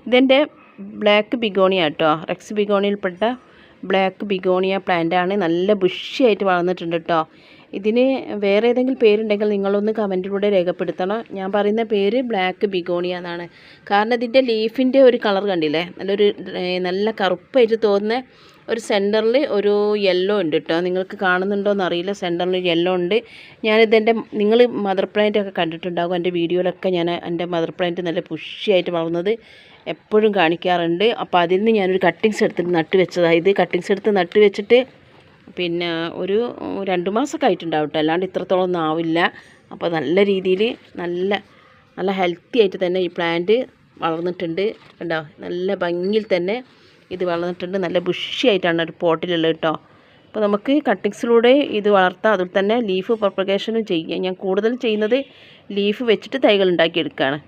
ഇതെൻ്റെ black begonia കേട്ടോ, Rex ബിഗോണിയിൽപ്പെട്ട black begonia പ്ലാന്റാണ്. നല്ല ബുഷിയായിട്ട് വളർന്നിട്ടുണ്ട് കേട്ടോ. ഇതിന് വേറെ ഏതെങ്കിലും പേരുണ്ടെങ്കിൽ നിങ്ങളൊന്ന് കമൻറ്റിലൂടെ രേഖപ്പെടുത്തണം. ഞാൻ പറയുന്ന പേര് ബ്ലാക്ക് ബിഗോണിയ എന്നാണ്. കാരണം ഇതിൻ്റെ ലീഫിൻ്റെ ഒരു കളർ കണ്ടില്ലേ, നല്ല കറുപ്പായിട്ട് തോന്നുന്ന ഒരു സെൻറ്ററിൽ ഒരു യെല്ലോ ഉണ്ട് കേട്ടോ. നിങ്ങൾക്ക് കാണുന്നുണ്ടോ എന്നറിയില്ല, സെൻറ്ററിൽ യെല്ലോ ഉണ്ട്. നിങ്ങൾ മദർ പ്ലാന്റ് ഒക്കെ കണ്ടിട്ടുണ്ടാകും എൻ്റെ വീഡിയോയിലൊക്കെ. ഞാൻ എൻ്റെ മദർ പ്ലാന്റ് നല്ല പുഷിയായിട്ട് വളർന്നത് എപ്പോഴും കാണിക്കാറുണ്ട്. അപ്പോൾ അതിൽ നിന്ന് ഞാനൊരു കട്ടിങ്സ് എടുത്തിട്ട് നട്ട് വെച്ചതാണ്. ഇത് കട്ടിങ്സ് എടുത്ത് നട്ട് വെച്ചിട്ട് പിന്നെ ഒരു 2 മാസമൊക്കെ ആയിട്ടുണ്ടാവും കേട്ടോ, അല്ലാണ്ട് ഇത്രത്തോളം ഒന്നും ആവില്ല. അപ്പോൾ നല്ല രീതിയിൽ നല്ല ഹെൽത്തി ആയിട്ട് തന്നെ ഈ പ്ലാന്റ് വളർന്നിട്ടുണ്ട് കണ്ടോ. നല്ല ഭംഗിയിൽ തന്നെ ഇത് വളർന്നിട്ടുണ്ട്. നല്ല ബുഷിയായിട്ടാണ് ഒരു പോട്ടിലുള്ളത് കേട്ടോ. അപ്പോൾ നമുക്ക് കട്ടിങ്സിലൂടെ ഇത് വളർത്താം. അതിൽ തന്നെ ലീഫ് പ്രൊപ്പഗേഷനും ചെയ്യാം. ഞാൻ കൂടുതൽ ചെയ്യുന്നത് ലീഫ് വെച്ചിട്ട് തൈകൾ ഉണ്ടാക്കിയെടുക്കുകയാണ്.